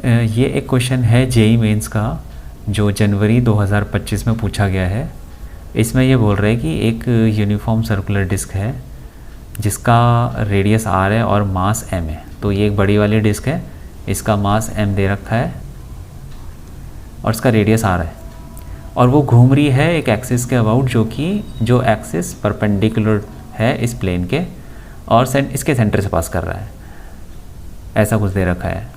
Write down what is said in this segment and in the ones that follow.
ये एक क्वेश्चन है जेई मेंस का जो जनवरी 2025 में पूछा गया है। इसमें ये बोल रहे हैं कि एक यूनिफॉर्म सर्कुलर डिस्क है जिसका रेडियस r है और मास m है। तो ये एक बड़ी वाली डिस्क है, इसका मास m दे रखा है और इसका रेडियस r है और वो घूम रही है एक एक्सिस के अबाउट, जो एक्सिस परपेंडिकुलर है इस प्लेन के और इसके सेंटर से पास कर रहा है, ऐसा कुछ दे रखा है।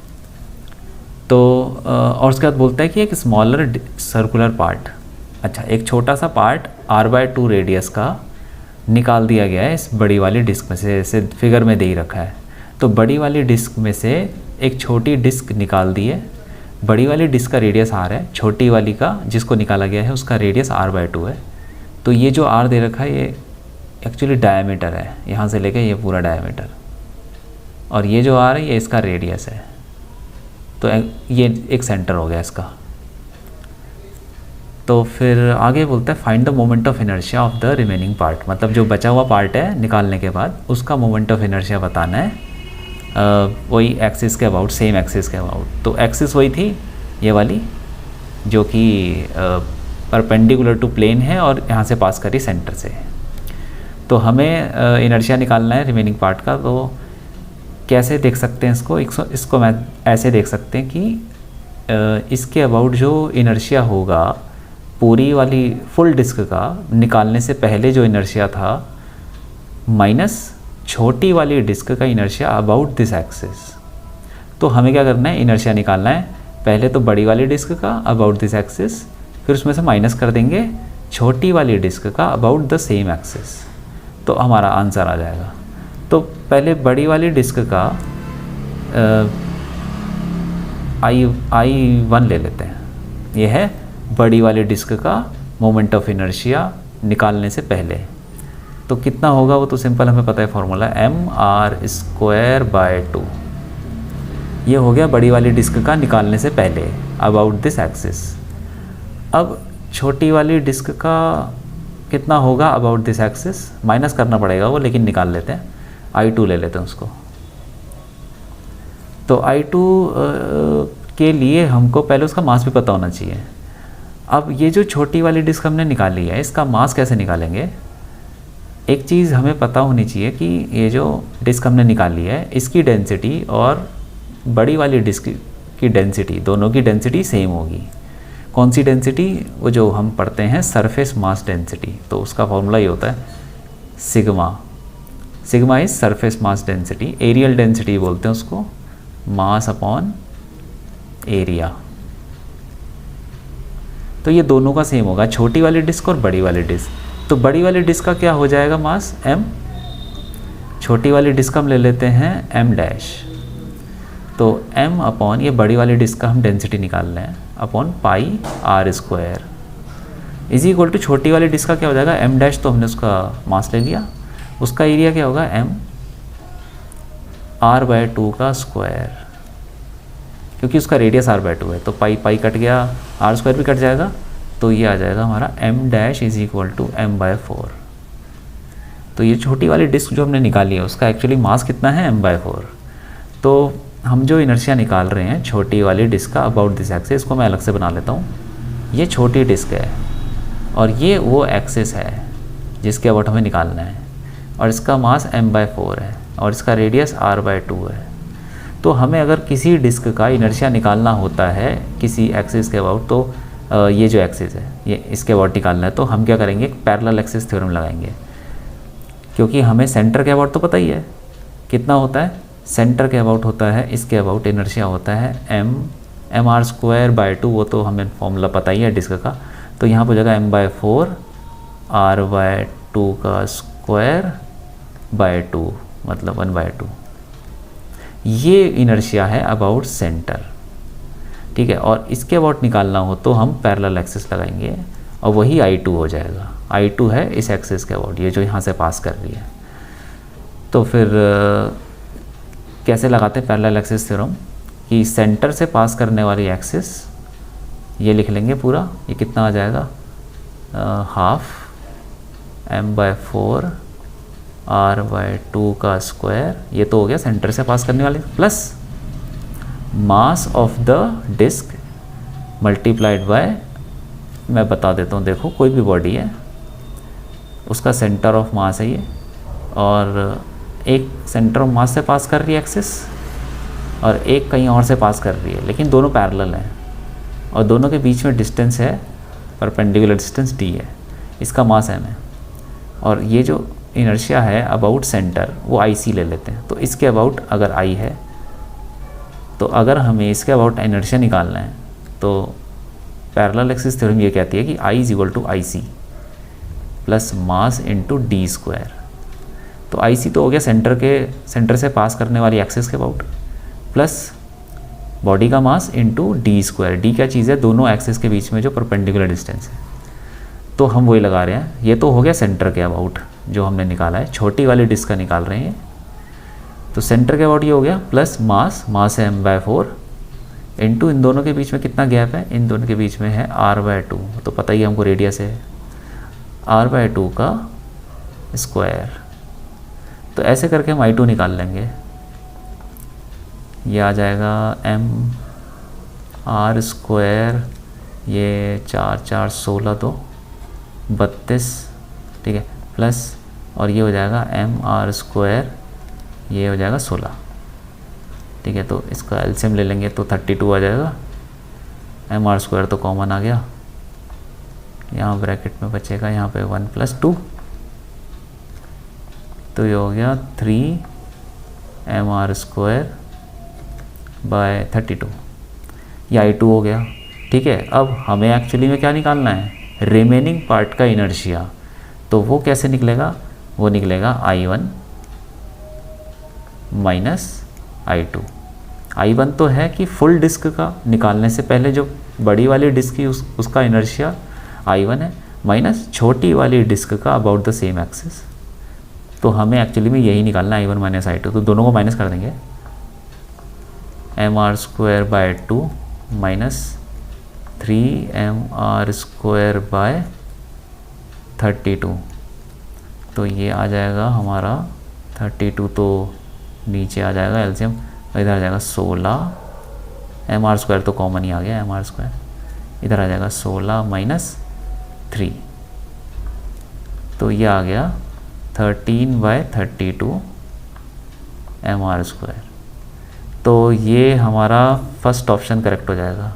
तो और उसके बाद बोलता है कि एक स्मॉलर सर्कुलर पार्ट, अच्छा एक छोटा सा पार्ट r/2 रेडियस का निकाल दिया गया है इस बड़ी वाली डिस्क में से, जैसे फिगर में दे ही रखा है। तो बड़ी वाली डिस्क में से एक छोटी डिस्क निकाल दी है। बड़ी वाली डिस्क का रेडियस r है, छोटी वाली का जिसको निकाला गया है उसका रेडियस r/2 है। तो ये जो r दे रखा है ये एक्चुअली डायमीटर है, यहाँ से लेके ये पूरा डायमीटर, और ये जो r है ये इसका रेडियस है। तो ये एक सेंटर हो गया इसका। तो फिर आगे बोलता है find the moment of inertia of the remaining part, मतलब जो बचा हुआ पार्ट है निकालने के बाद उसका मोमेंट ऑफ इनर्शिया बताना है, वही एक्सिस के अबाउट, सेम एक्सिस के अबाउट। तो एक्सिस वही थी ये वाली जो कि परपेंडिकुलर टू प्लेन है और यहाँ से पास करी सेंटर से। तो हमें इनर्शिया निकालना है रिमेनिंग पार्ट का। तो कैसे देख सकते हैं इसको मैं ऐसे देख सकते हैं कि इसके अबाउट जो इनर्शिया होगा पूरी वाली फुल डिस्क का निकालने से पहले जो इनर्शिया था माइनस छोटी वाली डिस्क का इनर्शिया अबाउट दिस एक्सिस। तो हमें क्या करना है, इनर्शिया निकालना है। पहले तो बड़ी वाली डिस्क का अबाउट दिस एक्सिस, फिर उसमें से माइनस कर देंगे छोटी वाली डिस्क का अबाउट द सेम एक्सिस, तो हमारा आंसर आ जाएगा। तो पहले बड़ी वाली डिस्क का I1 ले लेते हैं। ये है बड़ी वाली डिस्क का मोमेंट ऑफ इनर्शिया निकालने से पहले। तो कितना होगा वो तो सिंपल हमें पता है फॉर्मूला, mr²/2। ये हो गया बड़ी वाली डिस्क का निकालने से पहले अबाउट दिस एक्सिस। अब छोटी वाली डिस्क का कितना होगा अबाउट दिस एक्सिस, माइनस करना पड़ेगा वो, लेकिन निकाल लेते हैं। I2 ले लेते हैं उसको। तो I2 के लिए हमको पहले उसका मास भी पता होना चाहिए। अब ये जो छोटी वाली डिस्क हमने निकाली है इसका मास कैसे निकालेंगे, एक चीज़ हमें पता होनी चाहिए कि ये जो डिस्क हमने निकाली है इसकी डेंसिटी और बड़ी वाली डिस्क की डेंसिटी, दोनों की डेंसिटी सेम होगी। कौन सी डेंसिटी, वो जो हम पढ़ते हैं सरफेस मास डेंसिटी। तो उसका फॉर्मूला ये होता है sigma is surface mass density, areal density बोलते हैं उसको, मास अपॉन एरिया। तो ये दोनों का सेम होगा, छोटी वाली डिस्क और बड़ी वाली डिस्क। तो बड़ी वाली डिस्क का क्या हो जाएगा मास m, छोटी वाली डिस्क हम ले लेते हैं m'। तो m अपॉन ये बड़ी वाली डिस्क का हम डेंसिटी निकाल रहे हैं upon πr² is equal to छोटी वाली डिस्क का क्या हो जाएगा m'। तो हमने उसका मास ले लिया, उसका एरिया क्या होगा m r/2 का स्क्वायर, क्योंकि उसका रेडियस r/2 है। तो पाई कट गया, r² भी कट जाएगा, तो ये आ जाएगा हमारा m' is equal to m/4। तो ये छोटी वाली डिस्क जो हमने निकाली है उसका एक्चुअली मास कितना है m/4। तो हम जो इनर्शिया निकाल रहे हैं छोटी वाली डिस्क का अबाउट दिस एक्सिस, इसको मैं अलग से बना लेता हूँ। ये छोटी डिस्क है और ये वो एक्सिस है जिसके अबाउट हमें निकालना है, और इसका मास m/4 है और इसका रेडियस r/2 है। तो हमें अगर किसी डिस्क का इनर्शिया निकालना होता है किसी एक्सिस के अबाउट, तो ये जो एक्सिस है ये इसके अबाउट निकालना है, तो हम क्या करेंगे, पैरेलल एक्सिस थ्योरम लगाएंगे। क्योंकि हमें सेंटर के अबाउट तो पता ही है कितना होता है, सेंटर के अबाउट होता है, इसके अबाउट इनर्शिया होता है mr²/2, वो तो हमें फॉर्मूला पता ही है डिस्क का। तो यहाँ पर हो जाएगा m/4 r/2 का स्क्वायर बाय 2, मतलब 1/2। ये इनर्शिया है अबाउट सेंटर, ठीक है। और इसके अबाउट निकालना हो तो हम पैरेलल एक्सिस लगाएंगे और वही I2 हो जाएगा। I2 है इस एक्सिस के अबाउट, ये जो यहाँ से पास कर रही है। तो फिर कैसे लगाते हैं पैरेलल एक्सिस थ्योरम, कि सेंटर से पास करने वाली एक्सिस ये लिख लेंगे पूरा, ये कितना आ जाएगा, हाफ m/4 r/2 का स्क्वायर, ये तो हो गया सेंटर से पास करने वाले, plus mass of the disc multiplied by, मैं बता देता हूँ, देखो कोई भी बॉडी है, उसका सेंटर ऑफ मास है ये, और एक सेंटर ऑफ मास से पास कर रही है एक्सिस और एक कहीं और से पास कर रही है, लेकिन दोनों पैरेलल हैं और दोनों के बीच में डिस्टेंस है, परपेंडिकुलर डिस्टेंस d है, इसका मास m है, और ये जो इनर्शिया है अबाउट सेंटर वो IC ले लेते हैं। तो इसके अबाउट अगर I है, तो अगर हमें इसके अबाउट इनर्शिया निकालना है तो पैरेलल एक्सिस थ्योरम ये कहती है कि I is equal to IC plus mass into D square. तो IC तो हो गया सेंटर से पास करने वाली एक्सिस के अबाउट, प्लस बॉडी का मास इंटू डी स्क्वायर। डी क्या चीज़ है, दोनों एक्सिस के बीच में जो परपेंडिकुलर डिस्टेंस है, तो हम वही लगा रहे हैं। ये तो हो गया सेंटर के अबाउट जो हमने निकाला है, छोटी वाली डिस्क का निकाल रहे हैं, तो सेंटर के अबाउट ये हो गया, प्लस मास है m/4 इंटू इन दोनों के बीच में कितना गैप है, इन दोनों के बीच में है r/2, तो पता ही हमको रेडियस है r/2 का स्क्वायर। तो ऐसे करके हम I2 निकाल लेंगे, ये आ जाएगा m/r², ये 4 4 16 तो 32, ठीक है, प्लस और ये हो जाएगा m/r², ये हो जाएगा 16, ठीक है। तो इसका एलसीएम ले लेंगे तो 32 आ जाएगा, m/r² तो कॉमन आ गया, यहाँ ब्रैकेट में बचेगा यहाँ पे 1 + 2, तो ये हो गया 3m/r²/32, ये I2 हो गया, ठीक है। अब हमें एक्चुअली में क्या निकालना है, रिमेनिंग पार्ट का इनर्शिया, तो वो कैसे निकलेगा, वो निकलेगा I1 माइनस I2। I1 तो है कि फुल डिस्क का निकालने से पहले जो बड़ी वाली डिस्क की उसका इनर्शिया I1 है, माइनस छोटी वाली डिस्क का अबाउट द सेम एक्सिस, तो हमें एक्चुअली में यही निकालना है I1 माइनस I2, तो दोनों को माइनस कर देंगे, m/r²/2 माइनस 3m/r²/32, तो ये आ जाएगा हमारा 32, तो नीचे आ जाएगा एलसीएम, इधर आ जाएगा 16, m/r² तो कॉमन ही आ गया m/r², इधर आ जाएगा 16 माइनस 3, तो ये आ गया 13/32 m/r²। तो ये हमारा फर्स्ट ऑप्शन करेक्ट हो जाएगा।